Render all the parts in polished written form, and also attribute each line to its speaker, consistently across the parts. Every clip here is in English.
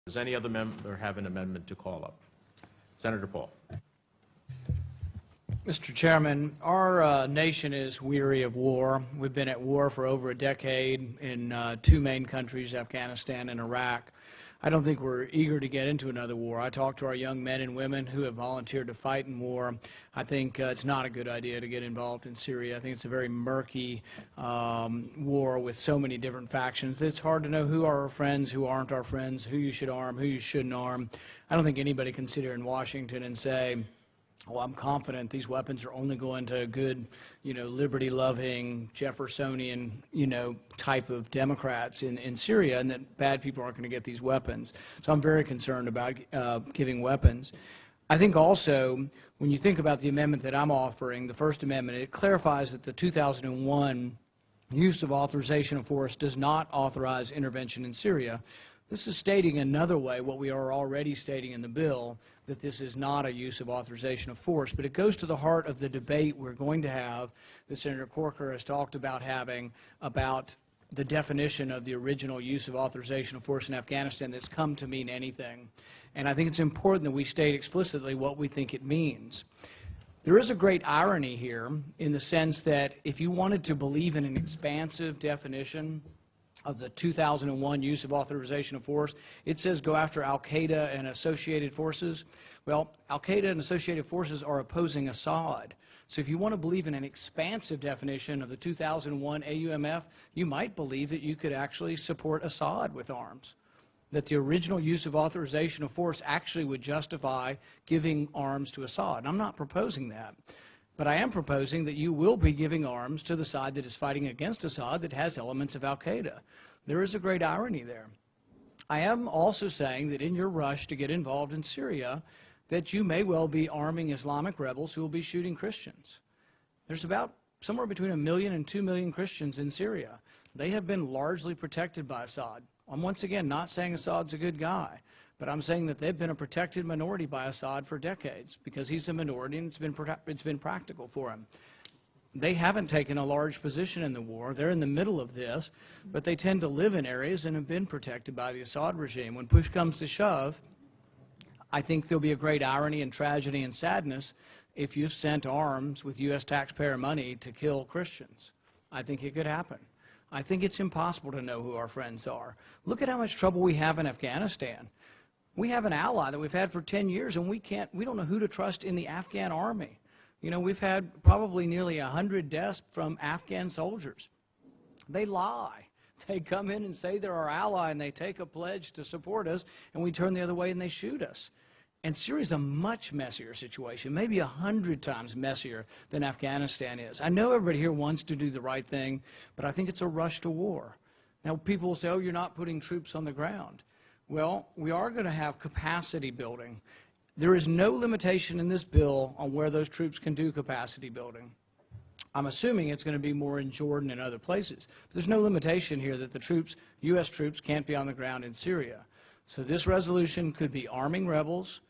Speaker 1: Does any other member have an amendment to call up? Senator Paul.
Speaker 2: Mr. Chairman, our nation is weary of war. We've been at war for over a decade in two main countries, Afghanistan and Iraq. I don't think we're eager to get into another war. I talk to our young men and women who have volunteered to fight in war. I think it's not a good idea to get involved in Syria. I think it's a very murky war with so many different factions that it's hard to know who are our friends, who aren't our friends, who you should arm, who you shouldn't arm. I don't think anybody can sit here in Washington and say, well, I'm confident these weapons are only going to good, liberty-loving, Jeffersonian, type of Democrats in Syria, and that bad people aren't going to get these weapons. So I'm very concerned about giving weapons. I think also, when you think about the amendment that I'm offering, the First Amendment, it clarifies that the 2001 use of authorization of force does not authorize intervention in Syria. This is stating another way what we are already stating in the bill, that this is not a use of authorization of force. But it goes to the heart of the debate we're going to have, that Senator Corker has talked about having, about the definition of the original use of authorization of force in Afghanistan that's come to mean anything. And I think it's important that we state explicitly what we think it means. There is a great irony here in the sense that if you wanted to believe in an expansive definition of the 2001 use of authorization of force, it says go after al-Qaeda and associated forces. Well, al-Qaeda and associated forces are opposing Assad. So if you want to believe in an expansive definition of the 2001 AUMF, you might believe that you could actually support Assad with arms, that the original use of authorization of force actually would justify giving arms to Assad. And I'm not proposing that. But I am proposing that you will be giving arms to the side that is fighting against Assad that has elements of al-Qaeda. There is a great irony there. I am also saying that in your rush to get involved in Syria, that you may well be arming Islamic rebels who will be shooting Christians. There's about somewhere between 1 million and 2 million Christians in Syria. They have been largely protected by Assad. I'm once again not saying Assad's a good guy, but I'm saying that they've been a protected minority by Assad for decades because he's a minority and it's been practical for him. They haven't taken a large position in the war. They're in the middle of this, but they tend to live in areas and have been protected by the Assad regime. When push comes to shove, I think there'll be a great irony and tragedy and sadness if you sent arms with U.S. taxpayer money to kill Christians. I think it could happen. I think it's impossible to know who our friends are. Look at how much trouble we have in Afghanistan. We have an ally that we've had for 10 years, and we don't know who to trust in the Afghan army. We've had probably nearly 100 deaths from Afghan soldiers. They lie. They come in and say they're our ally, and they take a pledge to support us, and we turn the other way and they shoot us. And Syria's a much messier situation, maybe 100 times messier than Afghanistan is. I know everybody here wants to do the right thing, but I think it's a rush to war. Now, people will say, oh, you're not putting troops on the ground. Well, we are going to have capacity building. There is no limitation in this bill on where those troops can do capacity building. I'm assuming it's going to be more in Jordan and other places. But there's no limitation here that the troops, U.S. troops, can't be on the ground in Syria. So this resolution could be arming rebels,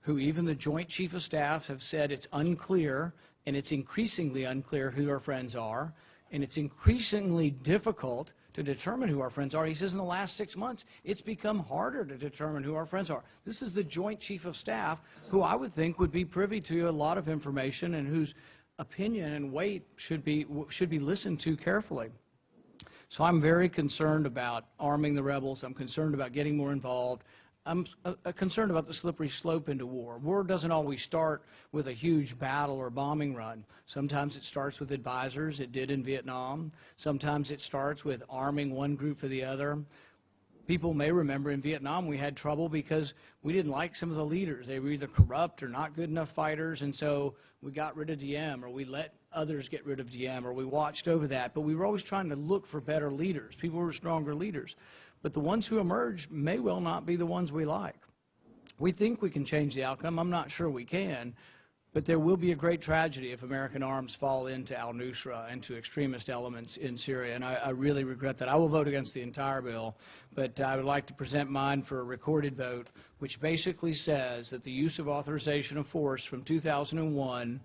Speaker 2: who even the Joint Chief of Staff have said it's unclear, and it's increasingly unclear who our friends are, and it's increasingly difficult to determine who our friends are. He says in the last 6 months, it's become harder to determine who our friends are. This is the Joint Chief of Staff, who I would think would be privy to a lot of information and whose opinion and weight should be listened to carefully. So I'm very concerned about arming the rebels. I'm concerned about getting more involved. I'm concerned about the slippery slope into war. War doesn't always start with a huge battle or bombing run. Sometimes it starts with advisors. It did in Vietnam. Sometimes it starts with arming one group for the other. People may remember in Vietnam we had trouble because we didn't like some of the leaders. They were either corrupt or not good enough fighters, and so we got rid of Diem, or we let others get rid of Diem, or we watched over that. But we were always trying to look for better leaders, people who were stronger leaders. But the ones who emerge may well not be the ones we like. We think we can change the outcome. I'm not sure we can. But there will be a great tragedy if American arms fall into al-Nusra and to extremist elements in Syria, and I really regret that. I will vote against the entire bill, but I would like to present mine for a recorded vote, which basically says that the use of authorization of force from 2001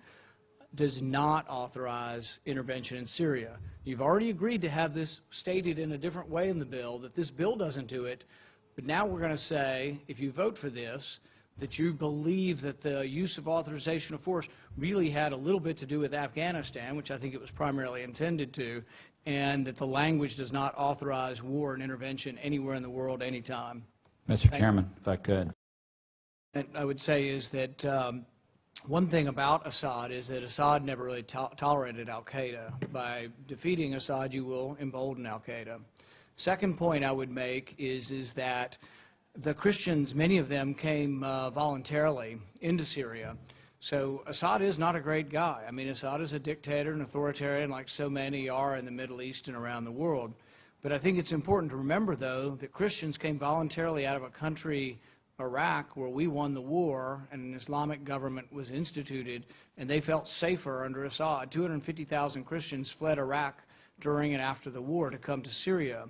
Speaker 2: does not authorize intervention in Syria. You've already agreed to have this stated in a different way in the bill, that this bill doesn't do it, But now we're going to say, if you vote for this, that you believe that the use of authorization of force really had a little bit to do with Afghanistan, which I think it was primarily intended to, and that the language does not authorize war and intervention anywhere in the world anytime.
Speaker 3: Mr. Chairman, if I could.
Speaker 2: And I would say is that one thing about Assad is that Assad never really tolerated al-Qaeda. By defeating Assad, you will embolden al-Qaeda. Second point I would make is that the Christians, many of them came voluntarily into Syria. So Assad is not a great guy. I mean, Assad is a dictator, an authoritarian, like so many are in the Middle East and around the world. But I think it's important to remember, though, that Christians came voluntarily out of a country, Iraq, where we won the war and an Islamic government was instituted, and they felt safer under Assad. 250,000 Christians fled Iraq during and after the war to come to Syria.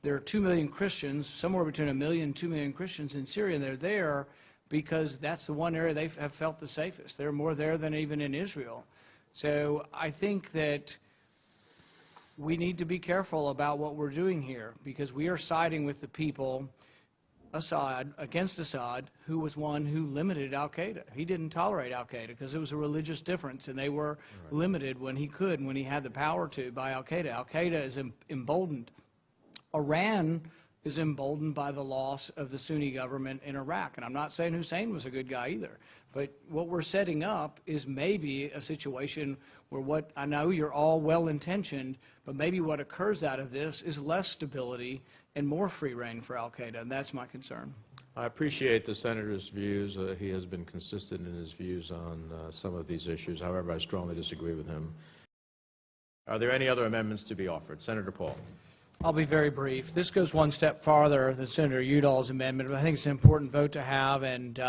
Speaker 2: There are 2 million Christians, somewhere between 1 million and 2 million Christians in Syria, and they're there because that's the one area they have felt the safest. They're more there than even in Israel. So I think that we need to be careful about what we're doing here, because we are siding with the people, Assad, against Assad, who was one who limited al-Qaeda. He didn't tolerate al-Qaeda because it was a religious difference, and they were limited when he could, when he had the power to, by al-Qaeda. Al-Qaeda is emboldened. Iran is emboldened by the loss of the Sunni government in Iraq. And I'm not saying Hussein was a good guy either. But what we're setting up is maybe a situation where what I know you're all well-intentioned, but maybe what occurs out of this is less stability and more free reign for al-Qaeda, and that's my concern.
Speaker 1: I appreciate the Senator's views. He has been consistent in his views on some of these issues. However, I strongly disagree with him. Are there any other amendments to be offered? Senator Paul.
Speaker 2: I'll be very brief. This goes one step farther than Senator Udall's amendment, but I think it's an important vote to have, and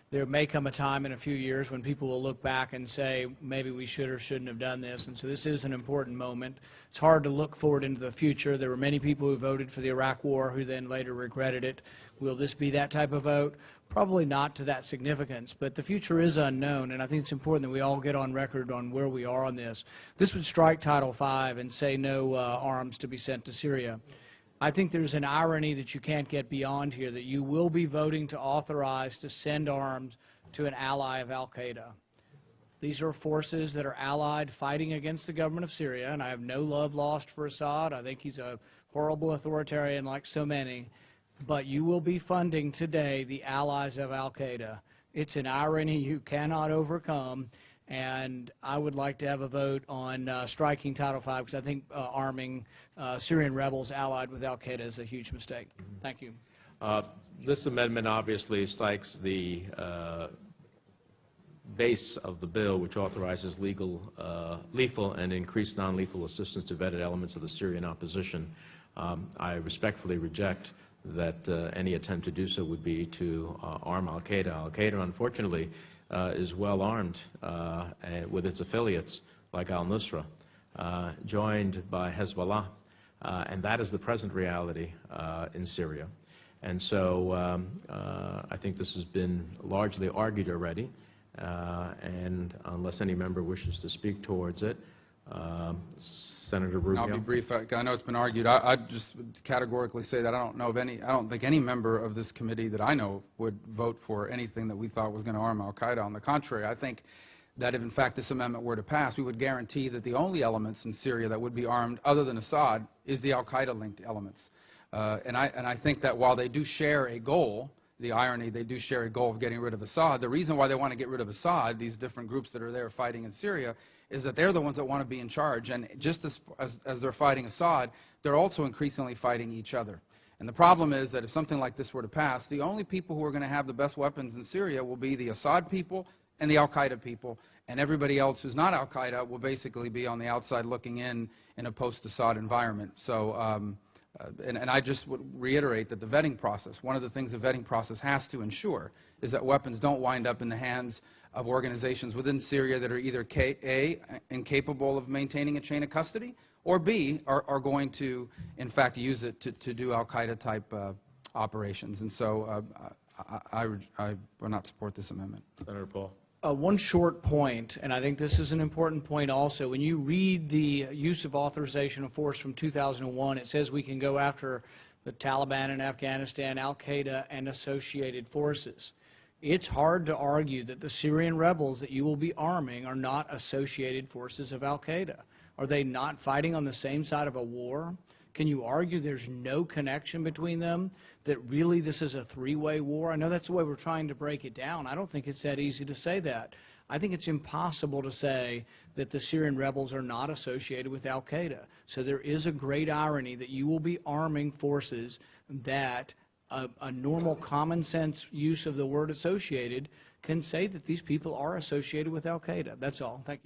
Speaker 2: there may come a time in a few years when people will look back and say, maybe we should or shouldn't have done this, and so this is an important moment. It's hard to look forward into the future. There were many people who voted for the Iraq War who then later regretted it. Will this be that type of vote? Probably not to that significance, but the future is unknown, and I think it's important that we all get on record on where we are on this. This would strike Title V and say no arms to be sent to Syria. I think there's an irony that you can't get beyond here, that you will be voting to authorize to send arms to an ally of al-Qaeda. These are forces that are allied fighting against the government of Syria, and I have no love lost for Assad. I think he's a horrible authoritarian like so many. But you will be funding today the allies of al-Qaeda. It's an irony you cannot overcome, and I would like to have a vote on striking Title V, because I think arming Syrian rebels allied with al-Qaeda is a huge mistake. Thank you.
Speaker 1: This amendment obviously strikes the base of the bill, which authorizes lethal and increased non-lethal assistance to vetted elements of the Syrian opposition. I respectfully reject that any attempt to do so would be to arm al-Qaeda. Al-Qaeda, unfortunately, is well armed with its affiliates like al-Nusra, joined by Hezbollah, and that is the present reality in Syria. And so I think this has been largely argued already, and unless any member wishes to speak towards it, Senator Rubio.
Speaker 4: I'll be brief. I know it's been argued. I just would categorically say that I don't think any member of this committee that I know would vote for anything that we thought was going to arm al-Qaeda. On the contrary, I think that if in fact this amendment were to pass, we would guarantee that the only elements in Syria that would be armed other than Assad is the al-Qaeda linked elements. And I think that while they do share a goal, the irony, they do share a goal of getting rid of Assad. The reason why they want to get rid of Assad, these different groups that are there fighting in Syria, is that they're the ones that want to be in charge. And just as they're fighting Assad, they're also increasingly fighting each other. And the problem is that if something like this were to pass, the only people who are going to have the best weapons in Syria will be the Assad people and the al-Qaeda people, and everybody else who's not al-Qaeda will basically be on the outside looking in a post-Assad environment. So, and I just would reiterate that the vetting process, one of the things the vetting process has to ensure is that weapons don't wind up in the hands of organizations within Syria that are either A, incapable of maintaining a chain of custody, or B, are going to, in fact, use it to do al-Qaeda type operations. And so I will not support this amendment.
Speaker 1: Senator Paul.
Speaker 2: One short point, and I think this is an important point also. When you read the use of authorization of force from 2001, it says we can go after the Taliban in Afghanistan, al-Qaeda, and associated forces. It's hard to argue that the Syrian rebels that you will be arming are not associated forces of al-Qaeda. Are they not fighting on the same side of a war? Can you argue there's no connection between them, that really this is a three-way war? I know that's the way we're trying to break it down. I don't think it's that easy to say that. I think it's impossible to say that the Syrian rebels are not associated with al-Qaeda. So there is a great irony that you will be arming forces that a normal common sense use of the word associated can say that these people are associated with al-Qaeda. That's all. Thank you.